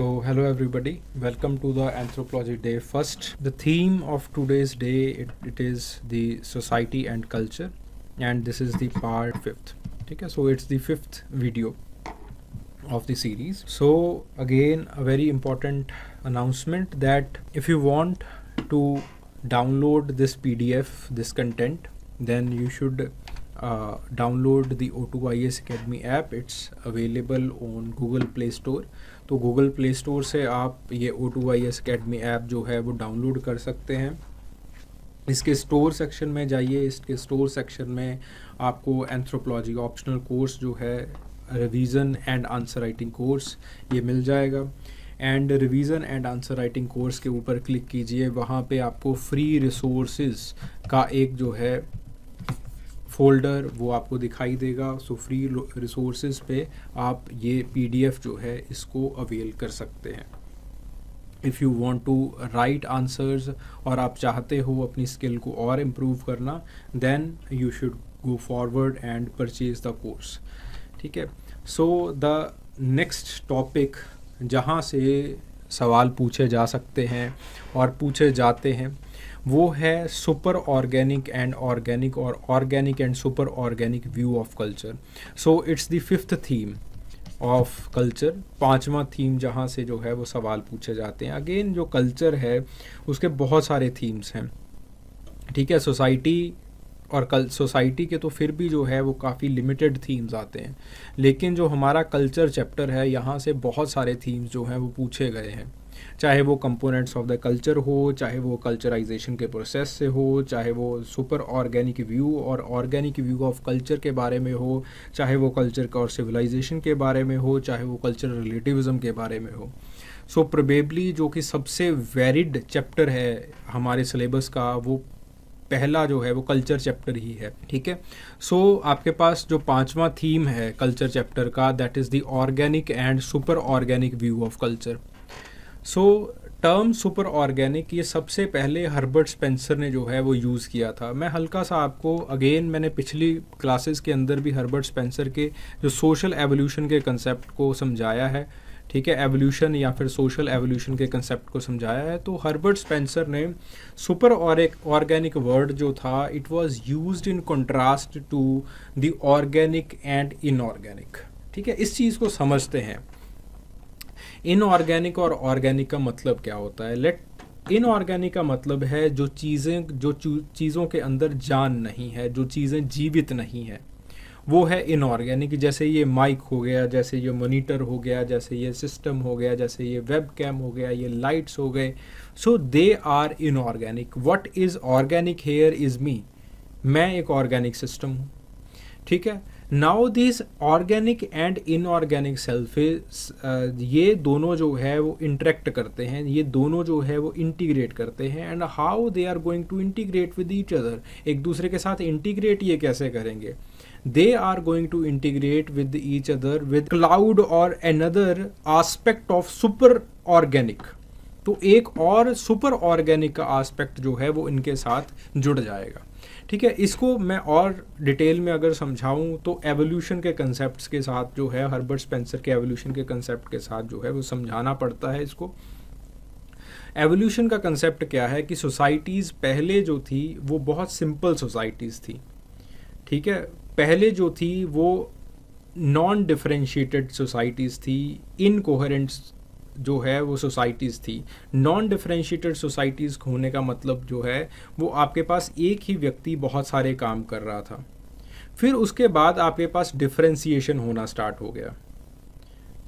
So, hello everybody. Welcome to the Anthropology Day First. The theme of today's day it is the society and culture, and this is the part fifth. Okay, so it's the fifth video of the series. So again, a very important announcement that if you want to download this PDF, this content, then you should download the O2IS Academy app. It's available on Google Play Store. तो Google play store से आप ये O2IS Academy app जो है वो download कर सकते हैं. इसके स्टोर सेक्शन में जाइए. इसके स्टोर सेक्शन में आपको एंथ्रोपोलॉजी ऑप्शनल कोर्स जो है revision and answer writing course ये मिल जाएगा. And revision and answer writing course के ऊपर क्लिक कीजिए. वहाँ पे आपको फ्री रिसोर्सेज का एक जो है फोल्डर वो आपको दिखाई देगा. सो फ्री रिसोर्सेज पे आप ये PDF जो है इसको अवेल कर सकते हैं. If you want to write answers और आप चाहते हो अपनी स्किल को और इम्प्रूव करना, then you should go forward and purchase the course. ठीक है. सो द नेक्स्ट टॉपिक जहाँ से सवाल पूछे जा सकते हैं और पूछे जाते हैं वो है सुपर ऑर्गेनिक एंड ऑर्गेनिक और organic and super organic view of culture. So it's the fifth theme of culture. पांचवा थीम जहाँ से जो है वो सवाल पूछे जाते हैं. अगेन जो कल्चर है उसके बहुत सारे थीम्स हैं. ठीक है. सोसाइटी और सोसाइटी के तो फिर भी जो है वो काफ़ी लिमिटेड थीम्स आते हैं, लेकिन जो हमारा कल्चर चैप्टर है यहाँ से बहुत सारे थीम्स जो हैं वो पूछे गए हैं. चाहे वो कंपोनेंट्स ऑफ द कल्चर हो, चाहे वो कल्चराइजेशन के प्रोसेस से हो, चाहे वो सुपर ऑर्गेनिक व्यू और ऑर्गेनिक व्यू ऑफ कल्चर के बारे में हो, चाहे वो कल्चर का और सिविलाइजेशन के बारे में हो, चाहे वो कल्चरल रिलेटिविज्म के बारे में हो. सो प्रोबेबली जो कि सबसे वेरिड चैप्टर है हमारे सिलेबस का वो पहला जो है वो कल्चर चैप्टर ही है. ठीक है. सो आपके पास जो पांचवा थीम है कल्चर चैप्टर का, that is the organic and super organic view of culture. So term super organic ये सबसे पहले हर्बर्ट स्पेंसर ने जो है वो यूज़ किया था. मैं हल्का सा आपको अगेन मैंने पिछली क्लासेस के अंदर भी हर्बर्ट स्पेंसर के जो सोशल एवोल्यूशन के कंसेप्ट को समझाया है. ठीक है. एवोल्यूशन या फिर सोशल एवोल्यूशन के कंसेप्ट को समझाया है. तो हर्बर्ट स्पेंसर ने सुपर ऑर्गेनिक वर्ड जो था it was used in contrast to the organic and inorganic. ठीक है. इस चीज़ को समझते हैं. इनऑर्गेनिक और ऑर्गेनिक का मतलब क्या होता है. इनऑर्गेनिक का मतलब है जो चीज़ों के अंदर जान नहीं है, जो चीज़ें जीवित नहीं है, वो है इनऑर्गेनिक. जैसे ये माइक हो गया, जैसे ये मॉनिटर हो गया, जैसे ये सिस्टम हो गया, जैसे ये वेब कैम हो गया, ये लाइट्स हो गए. So they are inorganic. What is organic here is me. मैं एक ऑर्गेनिक सिस्टम हूँ. ठीक है. Now this organic and inorganic self ये दोनों जो है वो इंटरेक्ट करते हैं, ये दोनों जो है वो इंटीग्रेट करते हैं. And how they are going to integrate with each other. एक दूसरे के साथ इंटीग्रेट ये कैसे करेंगे. They are going to integrate with each other with cloud और another aspect of super organic. तो एक और सुपर ऑर्गेनिक का आस्पेक्ट जो है वो इनके साथ जुड़ जाएगा. ठीक है. इसको मैं और डिटेल में अगर समझाऊं तो एवोल्यूशन के कंसेप्ट्स के साथ जो है हर्बर्ट स्पेंसर के एवोल्यूशन के कंसेप्ट के साथ जो है वो समझाना पड़ता है इसको. एवोल्यूशन का कंसेप्ट क्या है कि सोसाइटीज़ पहले जो थी वो बहुत सिंपल सोसाइटीज़ थी. ठीक है. पहले जो थी वो नॉन डिफरेंशिएटेड सोसाइटीज़ थी, इनकोहेरेंट जो है वो सोसाइटीज़ थी. नॉन डिफरेंशिएटेड सोसाइटीज़ होने का मतलब जो है वो आपके पास एक ही व्यक्ति बहुत सारे काम कर रहा था. फिर उसके बाद आपके पास डिफरेंशिएशन होना स्टार्ट हो गया.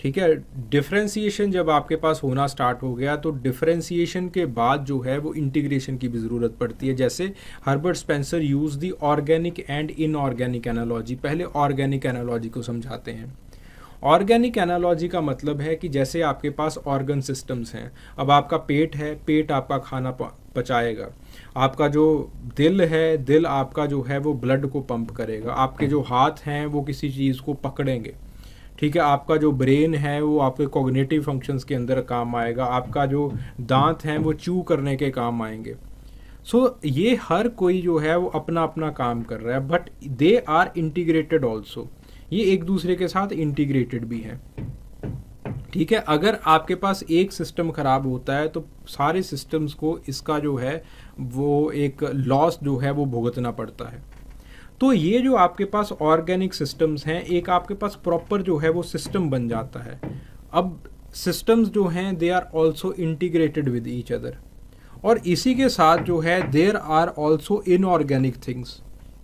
ठीक है. डिफरेंशिएशन जब आपके पास होना स्टार्ट हो गया तो डिफरेंशिएशन के बाद जो है वो इंटीग्रेशन की भी ज़रूरत पड़ती है. जैसे Herbert Spencer use the organic and inorganic analogy. पहले ऑर्गेनिक एनालॉजी को समझाते हैं. ऑर्गेनिक एनालॉजी का मतलब है कि जैसे आपके पास ऑर्गन सिस्टम्स हैं. अब आपका पेट है, पेट आपका खाना पचाएगा. आपका जो दिल है, दिल आपका जो है वो ब्लड को पंप करेगा. आपके जो हाथ हैं वो किसी चीज़ को पकड़ेंगे. ठीक है. आपका जो ब्रेन है वो आपके कॉग्निटिव फंक्शंस के अंदर काम आएगा. आपका जो दांत हैं वो च्यू करने के काम आएंगे. सो ये हर कोई जो है वो अपना अपना काम कर रहा है, but they are integrated also. ये एक दूसरे के साथ इंटीग्रेटेड भी हैं. ठीक है, अगर आपके पास एक सिस्टम खराब होता है तो सारे सिस्टम्स को इसका जो है वो एक लॉस जो है वो भुगतना पड़ता है। तो ये जो आपके पास ऑर्गेनिक सिस्टम्स हैं, एक आपके पास प्रॉपर जो है वो सिस्टम बन जाता है। अब सिस्टम्स जो हैं they are also integrated with each other, और इसी के साथ जो है there are also inorganic things.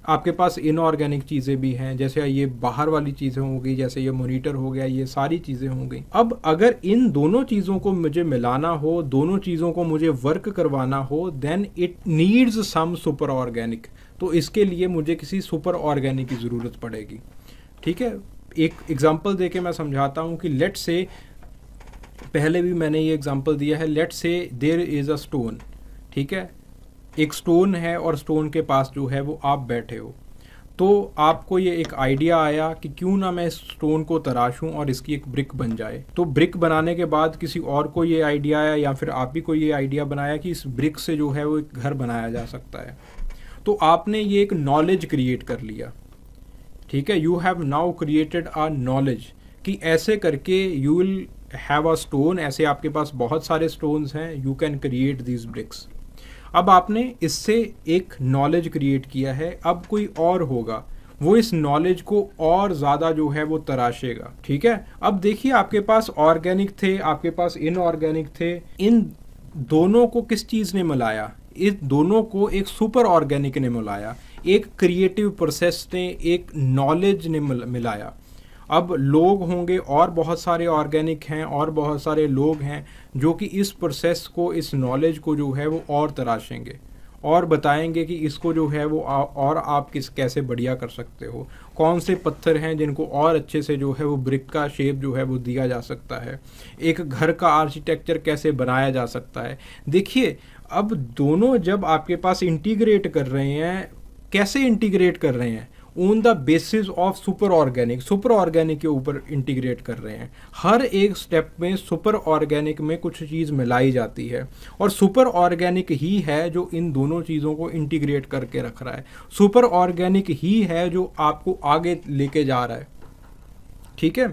आपके पास इनऑर्गेनिक चीज़ें भी हैं, जैसे ये बाहर वाली चीज़ें हो गई, जैसे ये मॉनिटर हो गया, ये सारी चीज़ें हो गई। अब अगर इन दोनों चीज़ों को मुझे मिलाना हो, दोनों चीज़ों को मुझे वर्क करवाना हो, then it needs some super organic. तो इसके लिए मुझे किसी सुपर ऑर्गेनिक की ज़रूरत पड़ेगी। ठीक है, एक एग्जांपल देके मैं समझाता हूँ कि लेट्स से, पहले भी मैंने ये एग्जांपल दिया है, let's say there is a stone. ठीक है, एक स्टोन है और स्टोन के पास जो है वो आप बैठे हो, तो आपको ये एक आइडिया आया कि क्यों ना मैं इस स्टोन को तराशूं और इसकी एक ब्रिक बन जाए। तो ब्रिक बनाने के बाद किसी और को ये आइडिया आया, या फिर आप ही को ये आइडिया बनाया कि इस ब्रिक से जो है वो एक घर बनाया जा सकता है। तो आपने ये एक नॉलेज क्रिएट कर लिया। ठीक है, you have now created a knowledge कि ऐसे करके you will have a stone, ऐसे आपके पास बहुत सारे स्टोन्स हैं, you can create these bricks. अब आपने इससे एक नॉलेज क्रिएट किया है, अब कोई और होगा वो इस नॉलेज को और ज़्यादा जो है वो तराशेगा। ठीक है, अब देखिए आपके पास ऑर्गेनिक थे, आपके पास इनऑर्गेनिक थे, इन दोनों को किस चीज़ ने मिलाया? इस दोनों को एक सुपर ऑर्गेनिक ने मिलाया, एक क्रिएटिव प्रोसेस ने, एक नॉलेज ने मिलाया। अब लोग होंगे और बहुत सारे ऑर्गेनिक हैं और बहुत सारे लोग हैं जो कि इस प्रोसेस को, इस नॉलेज को जो है वो और तराशेंगे और बताएंगे कि इसको जो है वो और आप कैसे बढ़िया कर सकते हो, कौन से पत्थर हैं जिनको और अच्छे से जो है वो ब्रिक का शेप जो है वो दिया जा सकता है, एक घर का आर्किटेक्चर कैसे बनाया जा सकता है। देखिए, अब दोनों जब आपके पास इंटीग्रेट कर रहे हैं, कैसे इंटीग्रेट कर रहे हैं? On the basis of super organic के ऊपर इंटीग्रेट कर रहे हैं। हर एक स्टेप में सुपर ऑर्गेनिक में कुछ चीज़ मिलाई जाती है, और सुपर ऑर्गेनिक ही है जो इन दोनों चीज़ों को इंटीग्रेट करके रख रहा है। सुपर ऑर्गेनिक ही है जो आपको आगे लेके जा रहा है। ठीक है,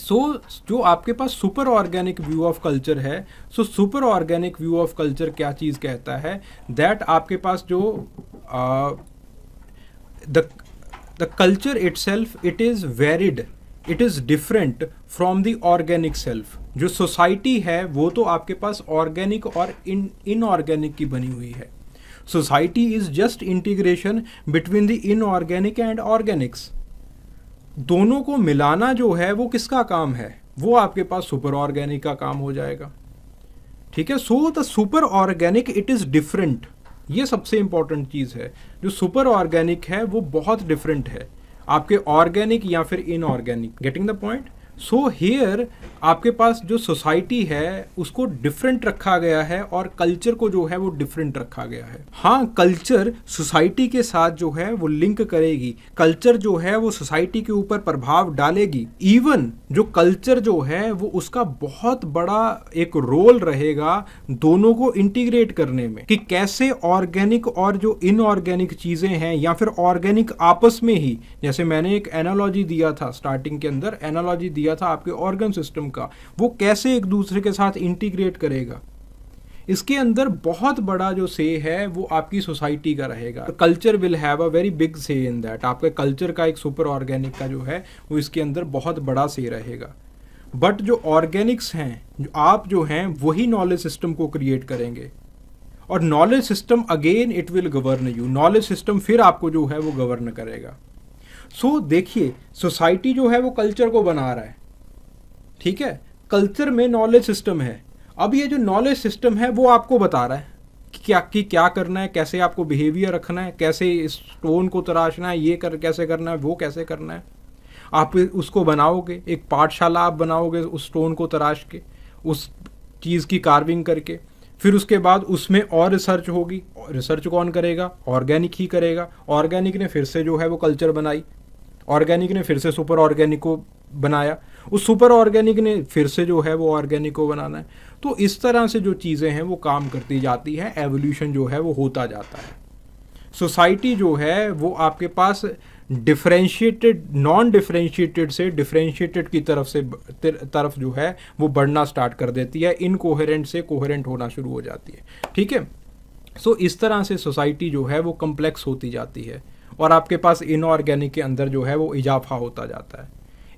जो आपके पास super organic view of culture है, super organic view of culture क्या चीज़ कहता है? दैट आपके पास जो the culture itself, it is varied, it is different from the organic self। जो सोसाइटी है वो तो आपके पास ऑर्गेनिक और इनऑर्गेनिक की बनी हुई है। Society is just integration between the inorganic and Organics. दोनों को मिलाना जो है वो किसका काम है? वो आपके पास सुपर ऑर्गेनिक का काम हो जाएगा। ठीक है, so the super organic it is different. ये सबसे इंपॉर्टेंट चीज़ है, जो सुपर ऑर्गेनिक है वो बहुत डिफरेंट है आपके ऑर्गेनिक या फिर inorganic. Getting the point? So here आपके पास जो सोसाइटी है उसको डिफरेंट रखा गया है और कल्चर को जो है वो डिफरेंट रखा गया है। हाँ, कल्चर सोसाइटी के साथ जो है वो लिंक करेगी, कल्चर जो है वो सोसाइटी के ऊपर प्रभाव डालेगी। इवन जो कल्चर जो है वो उसका बहुत बड़ा एक रोल रहेगा दोनों को इंटीग्रेट करने में, कि कैसे ऑर्गेनिक और जो इनऑर्गेनिक चीजें हैं या फिर ऑर्गेनिक आपस में ही, जैसे मैंने एक एनालॉजी दिया था स्टार्टिंग के अंदर, एनालॉजी दिया था आपके ऑर्गन सिस्टम का, वो कैसे एक दूसरे के साथ इंटीग्रेट करेगा। इसके अंदर बहुत बड़ा जो से है वो आपकी सोसाइटी का रहेगा। Culture will have a very big से इन दैट। आपका कल्चर का एक सुपर ऑर्गेनिक का जो है वो इसके अंदर बहुत बड़ा से रहेगा। बट जो ऑर्गेनिक्स हैं, जो आप जो हैं, वही नॉलेज सिस्टम को क्रिएट करेंगे, और knowledge system again it will govern you. Knowledge system फिर आपको जो है वो गवर्न करेगा। सो देखिए, सोसाइटी जो है वो कल्चर को बना रहा है। ठीक है, कल्चर में नॉलेज सिस्टम है। अब ये जो नॉलेज सिस्टम है वो आपको बता रहा है कि क्या करना है, कैसे आपको बिहेवियर रखना है, कैसे इस स्टोन को तराशना है, ये कैसे करना है, वो कैसे करना है। आप उसको बनाओगे, एक पाठशाला आप बनाओगे उस स्टोन को तराश के, उस चीज़ की कार्विंग करके। फिर उसके बाद उसमें और रिसर्च होगी। रिसर्च कौन करेगा? ऑर्गेनिक ही करेगा। ऑर्गेनिक ने फिर से जो है वो कल्चर बनाई, ऑर्गेनिक ने फिर से सुपर ऑर्गेनिक को बनाया, उस सुपर ऑर्गेनिक ने फिर से जो है वो ऑर्गेनिक को बनाना है। तो इस तरह से जो चीज़ें हैं वो काम करती जाती है, एवोल्यूशन जो है वो होता जाता है। सोसाइटी जो है वो आपके पास डिफरेंशिएटेड नॉन डिफरेंशिएटेड से डिफरेंशिएटेड की तरफ जो है वो बढ़ना स्टार्ट कर देती है, इनकोहेरेंट से कोहेरेंट होना शुरू हो जाती है। ठीक है, सो इस तरह से सोसाइटी जो है वो कम्प्लेक्स होती जाती है और आपके पास इनऑर्गेनिक के अंदर जो है वो इजाफा होता जाता है।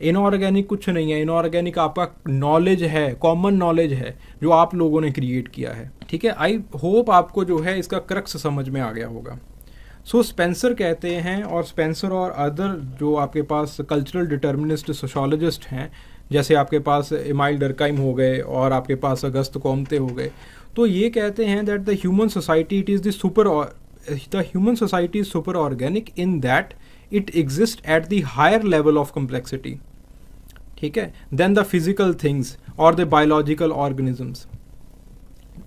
इनऑर्गेनिक कुछ नहीं है, इनऑर्गेनिक आपका नॉलेज है, कॉमन नॉलेज है जो आप लोगों ने क्रिएट किया है। ठीक है, आई होप आपको जो है इसका क्रक्स समझ में आ गया होगा। सो स्पेंसर कहते हैं, और स्पेंसर और अदर जो आपके पास कल्चरल डिटर्मिनिस्ट सोशोलॉजिस्ट हैं, जैसे आपके पास इमाइल डरकाइम हो गए और आपके पास अगस्त कोमते हो गए, तो ये कहते हैं that the human society it is the human society is super organic in that it exist at the higher level of complexity, ठीक है, देन द फिजिकल थिंग्स और the biological organisms.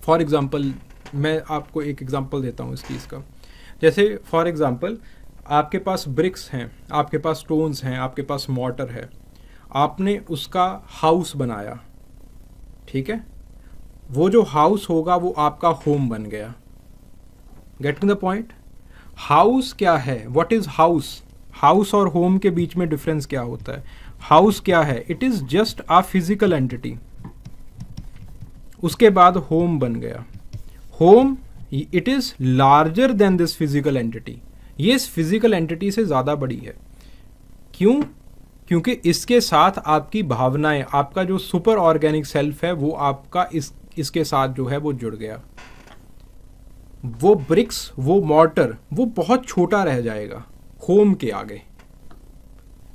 For example मैं आपको एक example देता हूँ इस चीज़ का। जैसे फॉर एग्जाम्पल आपके पास ब्रिक्स हैं, आपके पास स्टोन्स हैं, आपके पास मॉर्टर है, आपने उसका हाउस बनाया। ठीक है, वो जो हाउस होगा वो आपका होम बन गया। Getting the point? हाउस क्या है? What is house? हाउस और होम के बीच में डिफरेंस क्या होता है? हाउस क्या है? It is just a physical entity. उसके बाद होम बन गया। Home it is larger than this physical entity. ये इस फिजिकल एंटिटी से ज्यादा बड़ी है। क्यों? क्योंकि इसके साथ आपकी भावनाएं, आपका जो सुपर ऑर्गेनिक सेल्फ है वो आपका इसके साथ जो है वो जुड़ गया। वो ब्रिक्स, वो मॉर्टर, वो बहुत छोटा रह जाएगा होम के आगे।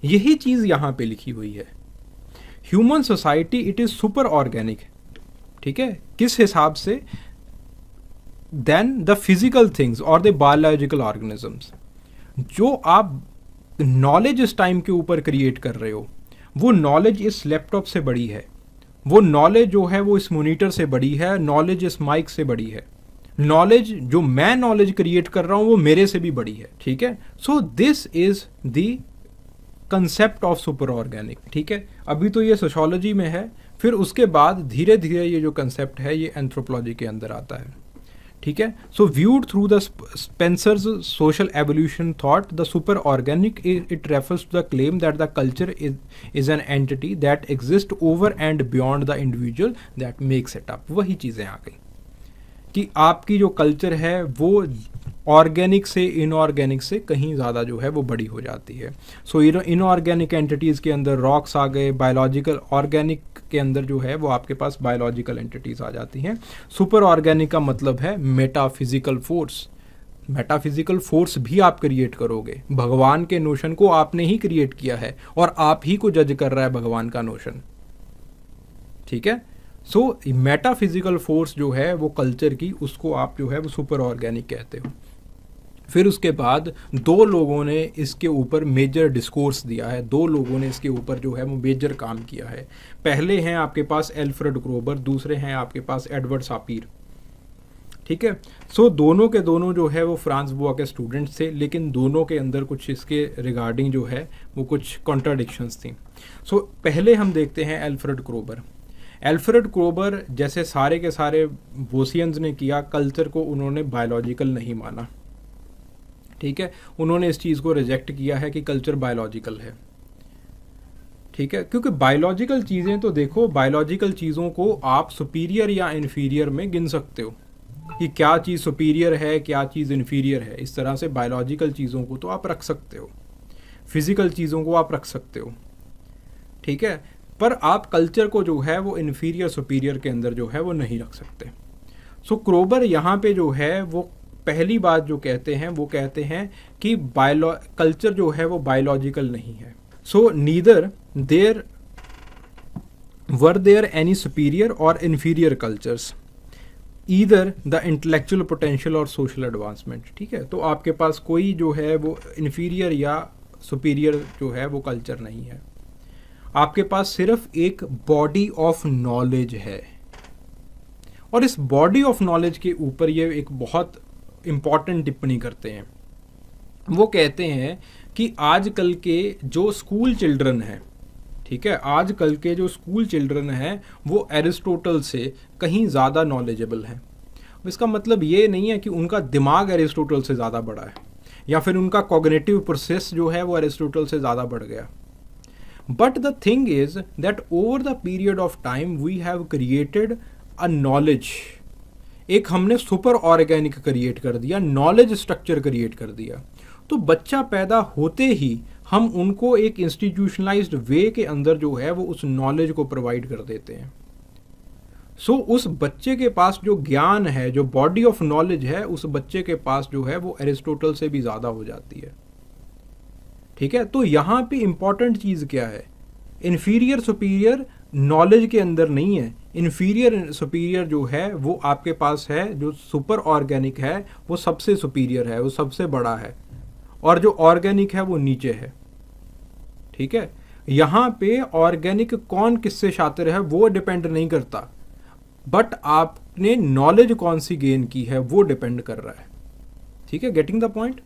यही चीज यहां पे लिखी हुई है। Human society it is super organic. ठीक है, किस हिसाब से? देन द फिजिकल थिंग्स और द बायोलॉजिकल ऑर्गेनिजम्स। जो आप नॉलेज इस टाइम के ऊपर क्रिएट कर रहे हो, वो नॉलेज इस लैपटॉप से बड़ी है, वो नॉलेज जो है वो इस मॉनिटर से बड़ी है, नॉलेज इस माइक से बड़ी है, नॉलेज जो मैं नॉलेज क्रिएट कर रहा हूं वो मेरे से भी बड़ी है। ठीक है, so this is the concept of super organic. ठीक है, अभी तो ये सोशियोलॉजी में है, फिर उसके बाद धीरे धीरे ये जो कंसेप्ट है ये एंथ्रोपोलॉजी के अंदर आता है। ठीक है, so viewed through the Spencer's social evolution thought the super organic it refers to the claim that the culture is an entity that exist over and beyond the individual that makes it up. वही चीजें आ गई कि आपकी जो culture है वो organic से inorganic से कहीं ज़्यादा जो है वो बड़ी हो जाती है। सो इनऑर्गेनिक एंटिटीज़ के अंदर रॉक्स आ गए, बायोलॉजिकल, ऑर्गेनिक के अंदर जो है वो आपके पास बायोलॉजिकल एंटिटीज़ आ जाती हैं। सुपर ऑर्गेनिक का मतलब है मेटाफिजिकल फोर्स। मेटाफिजिकल फोर्स भी आप क्रिएट करोगे। भगवान के नोशन को आपने ही क्रिएट किया है और आप ही को जज कर रहा है भगवान का नोशन। ठीक है, सो मेटाफिजिकल फोर्स जो है वो कल्चर की, उसको आप जो है वो सुपर ऑर्गेनिक कहते हो। फिर उसके बाद दो लोगों ने इसके ऊपर मेजर डिस्कोर्स दिया है, दो लोगों ने इसके ऊपर जो है वो मेजर काम किया है। पहले हैं आपके पास एल्फ्रेड क्रोबर, दूसरे हैं आपके पास एडवर्ड सापीर। ठीक है, सो दोनों के दोनों जो है वो फ्रांस बुआ के स्टूडेंट्स थे, लेकिन दोनों के अंदर कुछ इसके रिगार्डिंग जो है वो कुछ कॉन्ट्राडिक्शंस थी। सो पहले हम देखते हैं एल्फ्रेड क्रोबर। एल्फ्रेड क्रोबर जैसे सारे के सारे बोसियंस ने किया, कल्चर को उन्होंने बायोलॉजिकल नहीं माना। ठीक है, उन्होंने इस चीज़ को रिजेक्ट किया है कि कल्चर बायोलॉजिकल है। ठीक है, क्योंकि बायोलॉजिकल चीज़ें तो देखो, बायोलॉजिकल चीज़ों को आप सुपीरियर या इन्फीरियर में गिन सकते हो कि क्या चीज़ सुपीरियर है, क्या चीज़ इन्फीरियर है। इस तरह से बायोलॉजिकल चीज़ों को तो आप रख सकते हो, फिजिकल चीज़ों को आप रख सकते हो। ठीक है, पर आप कल्चर को जो है वो इन्फीरियर सुपीरियर के अंदर जो है वो नहीं रख सकते। सो क्रोबर यहाँ पे जो है वो पहली बात जो कहते हैं वो कहते हैं कि कल्चर जो है वो बायोलॉजिकल नहीं है। So neither there were there any superior और inferior cultures, either the intellectual potential और सोशल एडवांसमेंट। ठीक है, तो आपके पास कोई जो है वो इन्फीरियर या सुपीरियर जो है वो कल्चर नहीं है। आपके पास सिर्फ एक बॉडी ऑफ नॉलेज है, और इस बॉडी ऑफ नॉलेज के ऊपर ये एक बहुत इंपॉर्टेंट टिप्पणी करते हैं। वो कहते हैं कि आजकल के जो स्कूल चिल्ड्रन हैं, ठीक है, आजकल के जो स्कूल चिल्ड्रन हैं वो एरिस्टोटल से कहीं ज़्यादा नॉलेजेबल हैं। इसका मतलब ये नहीं है कि उनका दिमाग एरिस्टोटल से ज़्यादा बड़ा है, या फिर उनका कॉग्निटिव प्रोसेस जो है वो एरिस्टोटल से ज़्यादा बढ़ गया. But the thing is that over the period of time we have created a knowledge. एक हमने सुपर ऑर्गेनिक क्रिएट कर दिया, नॉलेज स्ट्रक्चर क्रिएट कर दिया. तो बच्चा पैदा होते ही हम उनको एक इंस्टीट्यूशनलाइज्ड वे के अंदर जो है वो उस नॉलेज को प्रोवाइड कर देते हैं. सो उस बच्चे के पास जो ज्ञान है, जो बॉडी ऑफ नॉलेज है, उस बच्चे के पास जो है वो एरिस्टोटल से भी ज़्यादा हो जाती है. ठीक है, तो यहाँ पे इंपॉर्टेंट चीज़ क्या है? इन्फीरियर सुपीरियर नॉलेज के अंदर नहीं है. इन्फीरियर सुपीरियर जो है वो आपके पास है, जो सुपर ऑर्गेनिक है वो सबसे सुपीरियर है, वो सबसे बड़ा है, और जो ऑर्गेनिक है वो नीचे है. ठीक है, यहाँ पे ऑर्गेनिक कौन किससे शातिर है वो डिपेंड नहीं करता, बट आपने नॉलेज कौन सी गेन की है वो डिपेंड कर रहा है. ठीक है, गेटिंग द पॉइंट.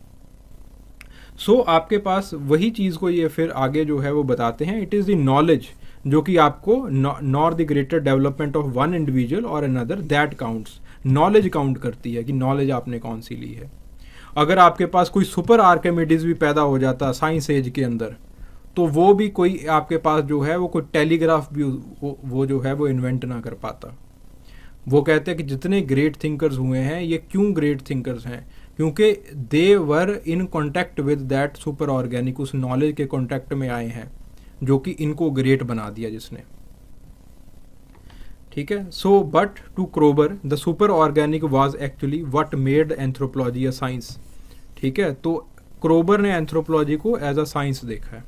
सो आपके पास वही चीज़ को ये फिर आगे जो है वो बताते हैं. इट इज़ द नॉलेज जो कि आपको nor the greater development of one individual और another that counts. Knowledge count करती है कि नॉलेज आपने कौन सी ली है. अगर आपके पास कोई सुपर आर्किमिडीज भी पैदा हो जाता साइंस एज के अंदर, तो वो भी कोई आपके पास जो है वो कोई टेलीग्राफ भी वो जो है वो इन्वेंट ना कर पाता. वो कहते हैं कि जितने ग्रेट थिंकर्स हुए हैं ये क्यों ग्रेट थिंकर्स हैं, क्योंकि they were in contact with that super organic, उस नॉलेज के कॉन्टैक्ट में आए हैं जो कि इनको ग्रेट बना दिया जिसने. ठीक है, so but to Kroeber the super organic was actually what made anthropology a science. ठीक है, तो क्रोबर ने एंथ्रोपोलॉजी को एज अ साइंस देखा है,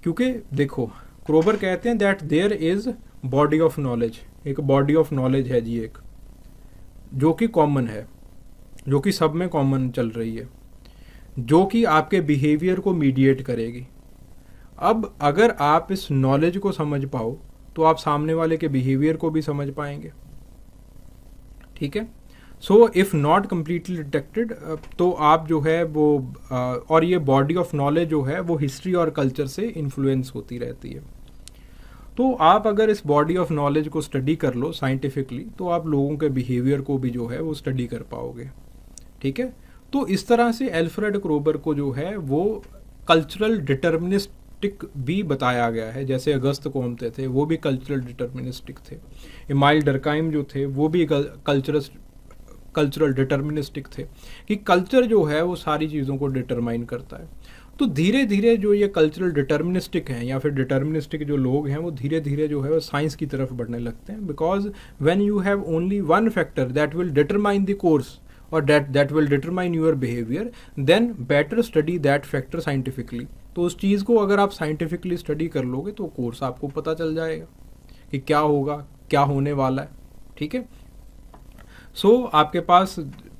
क्योंकि देखो क्रोबर कहते हैं that there is body of knowledge. एक बॉडी ऑफ नॉलेज है जी, एक जो कि कॉमन है, जो कि सब में कॉमन चल रही है, जो कि आपके बिहेवियर को मीडिएट करेगी. अब अगर आप इस नॉलेज को समझ पाओ तो आप सामने वाले के बिहेवियर को भी समझ पाएंगे. ठीक है, so if not completely detected, तो आप जो है वो और ये बॉडी ऑफ नॉलेज जो है वो हिस्ट्री और कल्चर से इन्फ्लुएंस होती रहती है. तो आप अगर इस बॉडी ऑफ नॉलेज को स्टडी कर लो साइंटिफिकली, तो आप लोगों के बिहेवियर को भी जो है वो स्टडी कर पाओगे. ठीक है, तो इस तरह से एल्फ्रेड क्रोबर को जो है वो कल्चरल डिटर्मिनिस्टिक भी बताया गया है. जैसे अगस्त कोम्ते थे वो भी कल्चरल डिटर्मिनिस्टिक थे. इमाइल डर्काइम जो थे वो भी कल्चरल डिटर्मिनिस्टिक थे, कि कल्चर जो है वो सारी चीज़ों को डिटरमाइन करता है. तो धीरे धीरे जो ये कल्चरल डिटर्मिनिस्टिक हैं या फिर डिटर्मिनिस्टिक जो लोग हैं वो धीरे धीरे जो है वो साइंस की तरफ बढ़ने लगते हैं. Because when you have only one factor that will determine the course और that will determine your behavior, then better study that factor scientifically. तो उस चीज़ को अगर आप साइंटिफिकली स्टडी कर लोगे तो कोर्स आपको पता चल जाएगा कि क्या होगा, क्या होने वाला है. ठीक है, सो आपके पास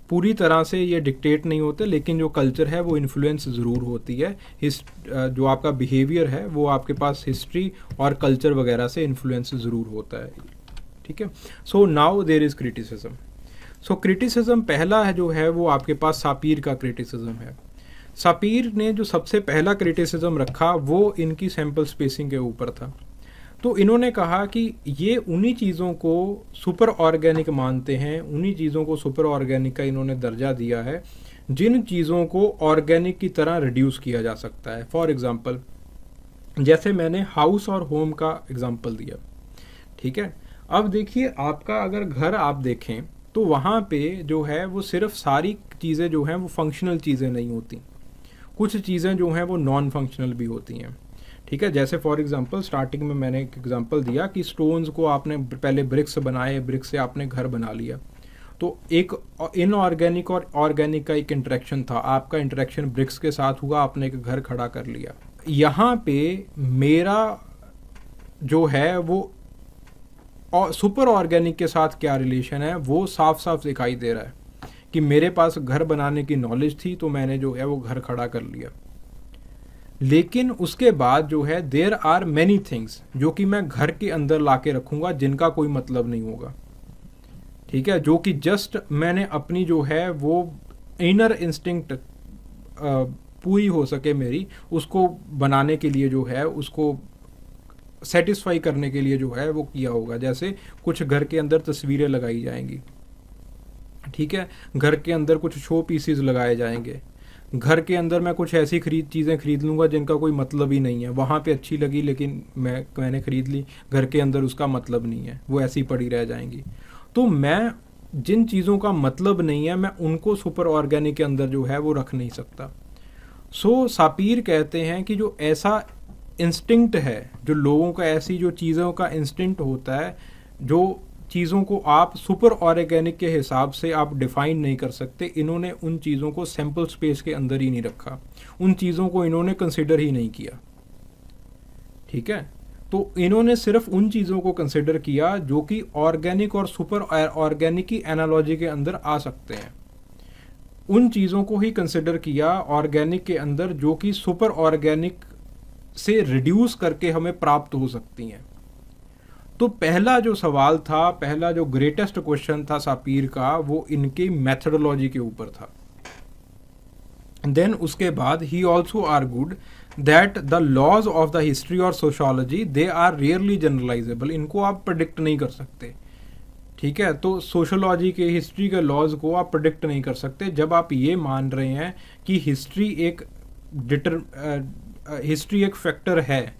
पूरी तरह से ये डिक्टेट नहीं होते, लेकिन जो कल्चर है वो इन्फ्लुएंस ज़रूर होती है. जो आपका बिहेवियर है वो आपके पास हिस्ट्री और कल्चर वगैरह से इन्फ्लुएंस ज़रूर होता है. ठीक है, so now there is criticism. So criticism पहला है जो है वो आपके पास सापीर का क्रिटिसिज्म है. सापीर ने जो सबसे पहला क्रिटिसिज्म रखा वो इनकी सैम्पल स्पेसिंग के ऊपर था. तो इन्होंने कहा कि ये उन्हीं चीज़ों को सुपर ऑर्गेनिक मानते हैं, उन्हीं चीज़ों को सुपर ऑर्गेनिक का इन्होंने दर्जा दिया है जिन चीज़ों को ऑर्गेनिक की तरह रिड्यूस किया जा सकता है. फॉर एग्ज़ाम्पल, जैसे मैंने हाउस और होम का एग्ज़ाम्पल दिया. ठीक है, अब देखिए आपका अगर घर आप देखें तो वहाँ पे जो है वो सिर्फ सारी चीज़ें जो हैं वो फंक्शनल चीज़ें नहीं होती, कुछ चीज़ें जो हैं वो नॉन फंक्शनल भी होती हैं. ठीक है, जैसे फॉर एग्जांपल स्टार्टिंग में मैंने एक एग्जांपल दिया कि स्टोन्स को आपने पहले ब्रिक्स बनाए, ब्रिक्स से आपने घर बना लिया. तो एक इनऑर्गेनिक और ऑर्गेनिक का एक इंटरेक्शन था, आपका इंटरेक्शन ब्रिक्स के साथ हुआ, आपने एक घर खड़ा कर लिया. यहाँ पे मेरा जो है वो और सुपर ऑर्गेनिक के साथ क्या रिलेशन है वो साफ साफ दिखाई दे रहा है कि मेरे पास घर बनाने की नॉलेज थी तो मैंने जो है वो घर खड़ा कर लिया. लेकिन उसके बाद जो है देयर आर मैनी थिंग्स जो कि मैं घर के अंदर ला के रखूँगा जिनका कोई मतलब नहीं होगा. ठीक है, जो कि जस्ट मैंने अपनी जो है वो इनर इंस्टिंक्ट पूरी हो सके मेरी, उसको बनाने के लिए जो है उसको सेटिस्फाई करने के लिए जो है वो किया होगा. जैसे कुछ घर के अंदर तस्वीरें लगाई जाएंगी. ठीक है, घर के अंदर कुछ शो पीसीज लगाए जाएंगे. घर के अंदर मैं कुछ ऐसी चीज़ें खरीद लूँगा जिनका कोई मतलब ही नहीं है, वहाँ पे अच्छी लगी लेकिन मैंने ख़रीद ली, घर के अंदर उसका मतलब नहीं है, वो ऐसी पड़ी रह जाएंगी। तो मैं जिन चीज़ों का मतलब नहीं है मैं उनको सुपर ऑर्गेनिक के अंदर जो है वो रख नहीं सकता। सो सापीर कहते हैं कि जो ऐसा इंस्टिंक्ट है, जो लोगों का ऐसी जो चीज़ों का इंस्टिंक्ट होता है, जो चीज़ों को आप सुपर ऑर्गेनिक के हिसाब से आप डिफ़ाइन नहीं कर सकते, इन्होंने उन चीज़ों को सैम्पल स्पेस के अंदर ही नहीं रखा, उन चीज़ों को इन्होंने कंसिडर ही नहीं किया। ठीक है, तो इन्होंने सिर्फ उन चीज़ों को कंसिडर किया जो कि ऑर्गेनिक और सुपर ऑर्गेनिक की एनालॉजी के अंदर आ सकते हैं, उन चीज़ों को ही कंसिडर किया ऑर्गेनिक के अंदर जो कि सुपर ऑर्गेनिक से रिड्यूस करके हमें प्राप्त हो सकती हैं। तो पहला जो सवाल था, पहला जो ग्रेटेस्ट क्वेश्चन था सापीर का, वो इनके मेथडोलॉजी के ऊपर था। देन उसके बाद ही also argued that the laws of the history और sociology they are rarely generalizable, इनको आप प्रेडिक्ट नहीं कर सकते। ठीक है, तो सोशोलॉजी के, हिस्ट्री के लॉज को आप प्रेडिक्ट नहीं कर सकते। जब आप ये मान रहे हैं कि हिस्ट्री एक फैक्टर है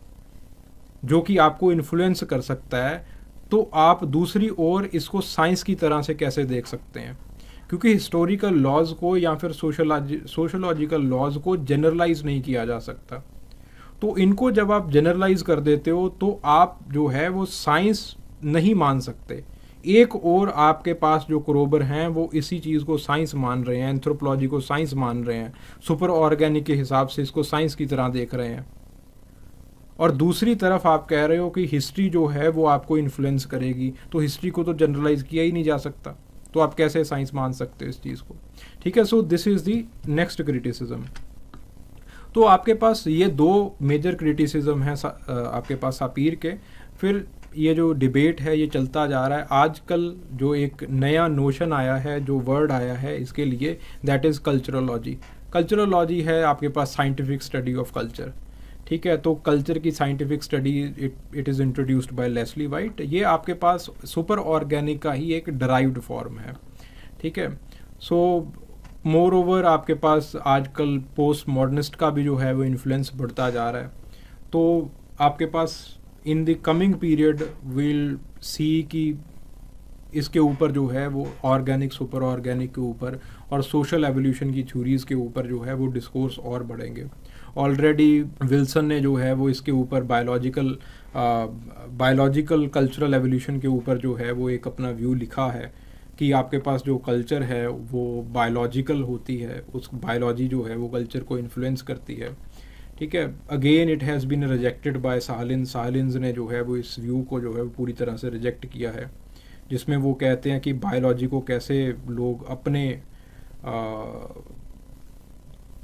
जो कि आपको इन्फ्लुएंस कर सकता है, तो आप दूसरी ओर इसको साइंस की तरह से कैसे देख सकते हैं? क्योंकि हिस्टोरिकल लॉज को या फिर सोशोलॉजिकल लॉज को जनरलाइज नहीं किया जा सकता। तो इनको जब आप जनरलाइज कर देते हो तो आप जो है वो साइंस नहीं मान सकते। एक और आपके पास जो क्रोबर हैं वो इसी चीज़ को साइंस मान रहे हैं, एंथ्रोपोलॉजी को साइंस मान रहे हैं, सुपर ऑर्गेनिक के हिसाब से इसको साइंस की तरह देख रहे हैं। और दूसरी तरफ आप कह रहे हो कि हिस्ट्री जो है वो आपको इन्फ्लुएंस करेगी, तो हिस्ट्री को तो जनरलाइज किया ही नहीं जा सकता, तो आप कैसे साइंस मान सकते हो इस चीज़ को? ठीक है, so this is the next criticism. तो आपके पास ये दो मेजर क्रिटिसिज्म हैं आपके पास सापीर के। फिर ये जो डिबेट है ये चलता जा रहा है। आजकल जो एक नया नोशन आया है, जो वर्ड आया है इसके लिए, दैट इज़ कल्चरोलॉजी। कल्चरोलॉजी है आपके पास साइंटिफिक स्टडी ऑफ कल्चर। ठीक है, तो कल्चर की scientific study it is introduced by Leslie White. ये आपके पास सुपर ऑर्गेनिक का ही एक डराइव्ड फॉर्म है। ठीक है, सो मोर ओवर आपके पास आजकल पोस्ट मॉडर्निस्ट का भी जो है वो इन्फ्लुएंस बढ़ता जा रहा है। तो आपके पास in the coming period will see कि इसके ऊपर जो है वो ऑर्गेनिक, सुपर ऑर्गेनिक के ऊपर और सोशल एवोल्यूशन की थ्योरीज के ऊपर जो है वो डिस्कोर्स और बढ़ेंगे। ऑलरेडी विल्सन ने जो है वो इसके ऊपर बायोलॉजिकल कल्चरल एवोल्यूशन के ऊपर जो है वो एक अपना व्यू लिखा है कि आपके पास जो कल्चर है वो बायोलॉजिकल होती है, उस बायोलॉजी जो है वो कल्चर को इन्फ्लुएंस करती है। ठीक है, again it has been rejected by Sahlins ने जो है वो इस व्यू को जो है वो पूरी तरह से रिजेक्ट किया है, जिसमें वो कहते हैं कि बायोलॉजी को कैसे लोग अपने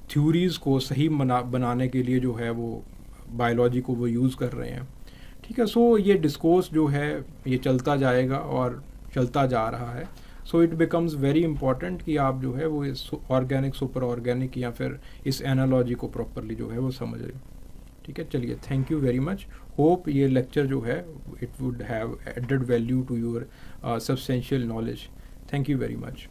थ्योरीज़ को सही बनाने के लिए जो है वो बायोलॉजी को वो यूज़ कर रहे हैं। ठीक है, सो ये डिस्कोर्स जो है ये चलता जाएगा और चलता जा रहा है। So it becomes very important कि आप जो है वो इस ऑर्गेनिक, सुपर ऑर्गेनिक या फिर इस एनालॉजी को प्रॉपरली जो है वो समझ लें। ठीक है, चलिए, thank you very much. Hope ये लेक्चर जो है it would have added value to your substantial knowledge. Thank you very much.